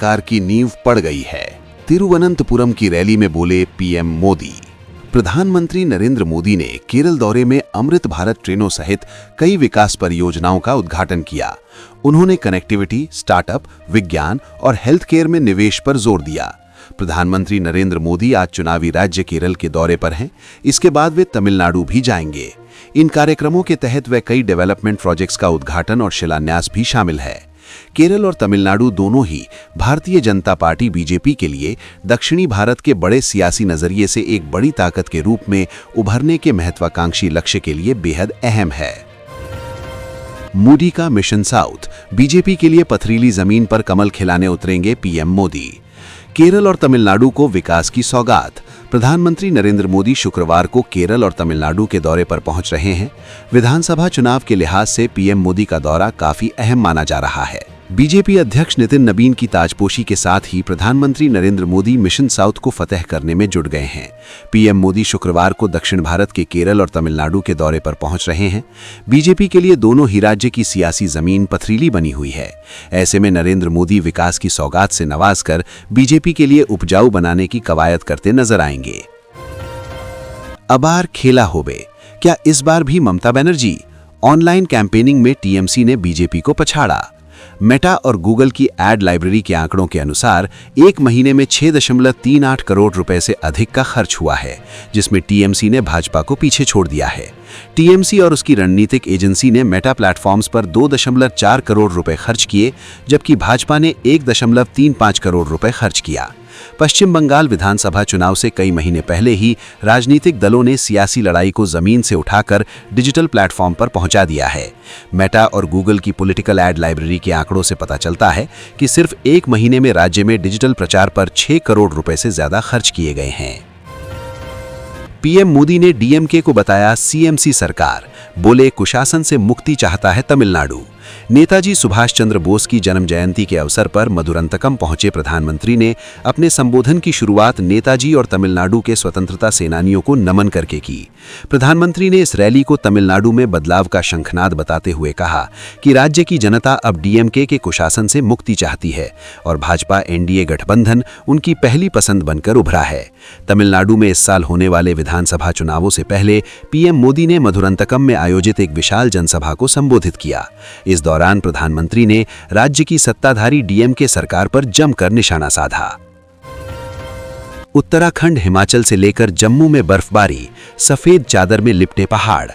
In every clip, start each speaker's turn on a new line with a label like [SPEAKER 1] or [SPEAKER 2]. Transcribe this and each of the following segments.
[SPEAKER 1] सरकार की नींव पड़ गई है। तिरुवनंतपुरम की रैली में बोले पीएम मोदी। प्रधानमंत्री नरेंद्र मोदी ने केरल दौरे में अमृत भारत ट्रेनों सहित कई विकास परियोजनाओं का उद्घाटन किया। उन्होंने कनेक्टिविटी, स्टार्टअप, विज्ञान और हेल्थ केयर में निवेश पर जोर दिया। प्रधानमंत्री नरेंद्र मोदी आज चुनावी राज्य केरल के दौरे पर हैं। इसके बाद वे तमिलनाडु भी जाएंगे। इन कार्यक्रमों के तहत वे कई डेवलपमेंट प्रोजेक्ट्स का उद्घाटन और शिलान्यास भी शामिल है। केरल और तमिलनाडु दोनों ही भारतीय जनता पार्टी बीजेपी के लिए दक्षिणी भारत के बड़े सियासी नजरिए से एक बड़ी ताकत के रूप में उभरने के महत्वाकांक्षी लक्ष्य के लिए बेहद अहम है। मोदी का मिशन साउथ, बीजेपी के लिए पथरीली जमीन पर कमल खिलाने उतरेंगे पीएम मोदी। केरल और तमिलनाडु को विकास की सौगात। प्रधानमंत्री नरेंद्र मोदी शुक्रवार को केरल और तमिलनाडु के दौरे पर पहुंच रहे हैं। विधानसभा चुनाव के लिहाज से पीएम मोदी का दौरा काफी अहम माना जा रहा है। बीजेपी अध्यक्ष नितिन नबीन की ताजपोशी के साथ ही प्रधानमंत्री नरेंद्र मोदी मिशन साउथ को फतेह करने में जुट गए हैं। पीएम मोदी शुक्रवार को दक्षिण भारत के केरल और तमिलनाडु के दौरे पर पहुंच रहे हैं। बीजेपी के लिए दोनों ही राज्य की सियासी जमीन पथरीली बनी हुई है। ऐसे में नरेंद्र मोदी विकास की सौगात से नवाजकर बीजेपी के लिए उपजाऊ बनाने की कवायद करते नजर आएंगे। अबार खेला होबे, क्या इस बार भी ममता बनर्जी? ऑनलाइन कैंपेनिंग में टीएमसी ने बीजेपी को पछाड़ा। मेटा और गूगल की एड लाइब्रेरी के आंकड़ों के अनुसार एक महीने में 6.38 करोड़ रुपए से अधिक का खर्च हुआ है, जिसमें टीएमसी ने भाजपा को पीछे छोड़ दिया है। टीएमसी और उसकी रणनीतिक एजेंसी ने मेटा प्लेटफॉर्म्स पर 2.4 करोड़ रुपए खर्च किए, जबकि भाजपा ने 1.35 करोड़ रुपए खर्च किया। पश्चिम बंगाल विधानसभा चुनाव से कई महीने पहले ही राजनीतिक दलों ने सियासी लड़ाई को जमीन से उठाकर डिजिटल प्लेटफॉर्म पर पहुंचा दिया है। मेटा और गूगल की पॉलिटिकल एड लाइब्रेरी के आंकड़ों से पता चलता है कि सिर्फ एक महीने में राज्य में डिजिटल प्रचार पर 6 करोड़ रुपए से ज्यादा खर्च किए गए हैं। पीएम मोदी ने डीएमके को बताया सीएमसी सरकार, बोले कुशासन से मुक्ति चाहता है तमिलनाडु। नेताजी सुभाष चंद्र बोस की जन्म जयंती के अवसर पर मधुरंतकम पहुंचे प्रधानमंत्री ने अपने संबोधन की शुरुआत नेताजी और तमिलनाडु के स्वतंत्रता सेनानियों को नमन करके की। प्रधानमंत्री ने इस रैली को तमिलनाडु में बदलाव का शंखनाद बताते हुए कहा कि राज्य की जनता अब डीएमके के कुशासन से मुक्ति चाहती है और भाजपा एनडीए गठबंधन उनकी पहली पसंद बनकर उभरा है। तमिलनाडु में इस साल होने वाले विधानसभा चुनावों से पहले पीएम मोदी ने मधुरंतकम में आयोजित एक विशाल जनसभा को संबोधित किया। इस दौरान प्रधानमंत्री ने राज्य की सत्ताधारी डीएमके सरकार पर जमकर निशाना साधा। उत्तराखंड, हिमाचल से लेकर जम्मू में बर्फबारी, सफेद चादर में लिपटे पहाड़।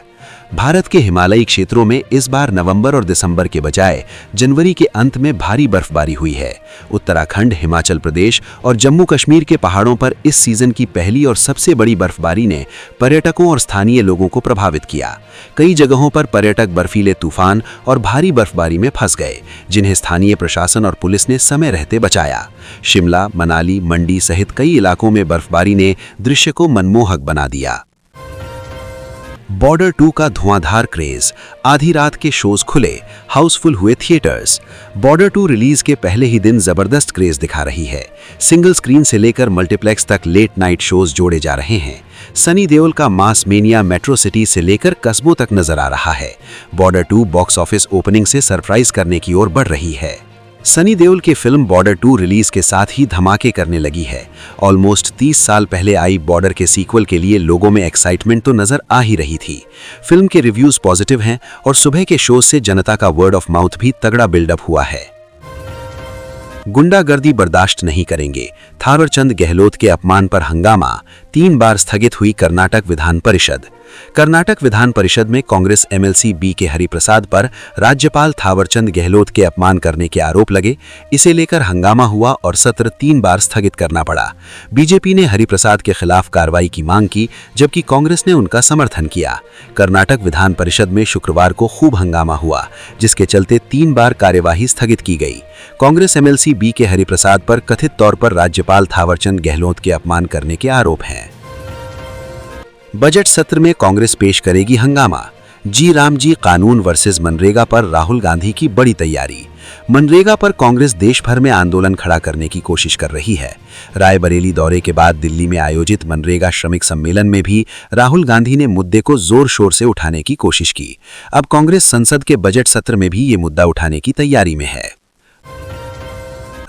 [SPEAKER 1] भारत के हिमालयी क्षेत्रों में इस बार नवंबर और दिसंबर के बजाय जनवरी के अंत में भारी बर्फबारी हुई है। उत्तराखंड, हिमाचल प्रदेश और जम्मू कश्मीर के पहाड़ों पर इस सीजन की पहली और सबसे बड़ी बर्फबारी ने पर्यटकों और स्थानीय लोगों को प्रभावित किया। कई जगहों पर पर्यटक बर्फीले तूफान और भारी बर्फबारी में फंस गए, जिन्हें स्थानीय प्रशासन और पुलिस ने समय रहते बचाया। शिमला, मनाली, मंडी सहित कई इलाकों में बर्फबारी ने दृश्य को मनमोहक बना दिया। बॉर्डर 2 का धुआंधार क्रेज, आधी रात के शोज खुले, हाउसफुल हुए थिएटर्स। बॉर्डर 2 रिलीज के पहले ही दिन जबरदस्त क्रेज दिखा रही है। सिंगल स्क्रीन से लेकर मल्टीप्लेक्स तक लेट नाइट शोज जोड़े जा रहे हैं। सनी देओल का मास मेनिया मेट्रो सिटी से लेकर कस्बों तक नजर आ रहा है। बॉर्डर 2 बॉक्स ऑफिस ओपनिंग से सरप्राइज करने की ओर बढ़ रही है। सनी देओल की फिल्म बॉर्डर 2 रिलीज के साथ ही धमाके करने लगी है। ऑलमोस्ट 30 साल पहले आई बॉर्डर के सीक्वल के लिए लोगों में एक्साइटमेंट तो नजर आ ही रही थी। फिल्म के रिव्यूज पॉजिटिव हैं और सुबह के शोज से जनता का वर्ड ऑफ माउथ भी तगड़ा बिल्डअप हुआ है। गुंडागर्दी बर्दाश्त नहीं करेंगे, थावरचंद गहलोत के अपमान पर हंगामा, 3 बार स्थगित हुई कर्नाटक विधान परिषद। कर्नाटक विधान परिषद में कांग्रेस एमएलसी बीके हरिप्रसाद पर राज्यपाल थावरचंद गहलोत के अपमान करने के आरोप लगे। इसे लेकर हंगामा हुआ और सत्र 3 बार स्थगित करना पड़ा। बीजेपी ने हरिप्रसाद के खिलाफ कार्रवाई की मांग की, जबकि कांग्रेस ने उनका समर्थन किया। कर्नाटक विधान परिषद में शुक्रवार को खूब हंगामा हुआ, जिसके चलते 3 बार कार्यवाही स्थगित की गई। कांग्रेस एमएलसी बीके हरिप्रसाद पर कथित तौर पर राज्यपाल थावरचंद गहलोत के अपमान करने के आरोप हैं। बजट सत्र में कांग्रेस पेश करेगी हंगामा। जी राम जी कानून वर्सेस मनरेगा पर राहुल गांधी की बड़ी तैयारी। मनरेगा पर कांग्रेस देश भर में आंदोलन खड़ा करने की कोशिश कर रही है। रायबरेली दौरे के बाद दिल्ली में आयोजित मनरेगा श्रमिक सम्मेलन में भी राहुल गांधी ने मुद्दे को जोर शोर से उठाने की कोशिश की। अब कांग्रेस संसद के बजट सत्र में भी ये मुद्दा उठाने की तैयारी में है।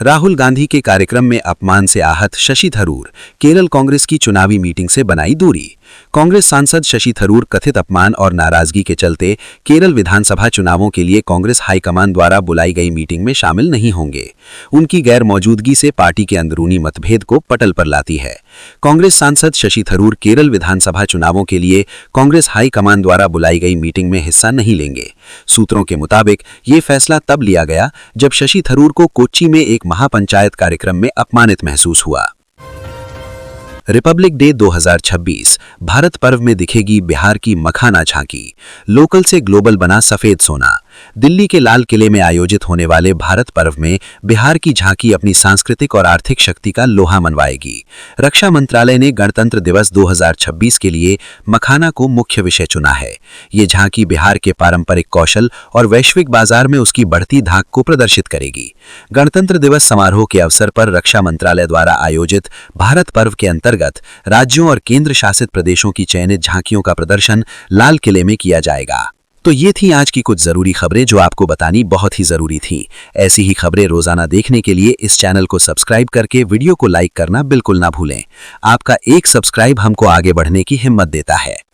[SPEAKER 1] राहुल गांधी के कार्यक्रम में अपमान से आहत शशि थरूर, केरल कांग्रेस की चुनावी मीटिंग से बनाई दूरी। कांग्रेस सांसद शशि थरूर कथित अपमान और नाराजगी के चलते केरल विधानसभा चुनावों के लिए कांग्रेस हाईकमान द्वारा बुलाई गई मीटिंग में शामिल नहीं होंगे। उनकी गैर मौजूदगी से पार्टी के अंदरूनी मतभेद को पटल पर लाती है। कांग्रेस सांसद शशि थरूर केरल विधानसभा चुनावों के लिए कांग्रेस हाईकमान द्वारा बुलाई गई मीटिंग में हिस्सा नहीं लेंगे। सूत्रों के मुताबिक ये फैसला तब लिया गया जब शशि थरूर को कोच्चि में एक महापंचायत कार्यक्रम में अपमानित महसूस हुआ। रिपब्लिक डे 2026 भारत पर्व में दिखेगी बिहार की मखाना झांकी, लोकल से ग्लोबल बना सफेद सोना। दिल्ली के लाल किले में आयोजित होने वाले भारत पर्व में बिहार की झांकी अपनी सांस्कृतिक और आर्थिक शक्ति का लोहा मनवाएगी। रक्षा मंत्रालय ने गणतंत्र दिवस 2026 के लिए मखाना को मुख्य विषय चुना है। ये झांकी बिहार के पारंपरिक कौशल और वैश्विक बाजार में उसकी बढ़ती धाक को प्रदर्शित करेगी। गणतंत्र दिवस समारोह के अवसर पर रक्षा मंत्रालय द्वारा आयोजित भारत पर्व के अंतर्गत राज्यों और केंद्र शासित प्रदेशों की चयनित झांकियों का प्रदर्शन लाल किले में किया जाएगा। तो ये थी आज की कुछ जरूरी खबरें जो आपको बतानी बहुत ही जरूरी थी। ऐसी ही खबरें रोजाना देखने के लिए इस चैनल को सब्सक्राइब करके वीडियो को लाइक करना बिल्कुल ना भूलें। आपका एक सब्सक्राइब हमको आगे बढ़ने की हिम्मत देता है।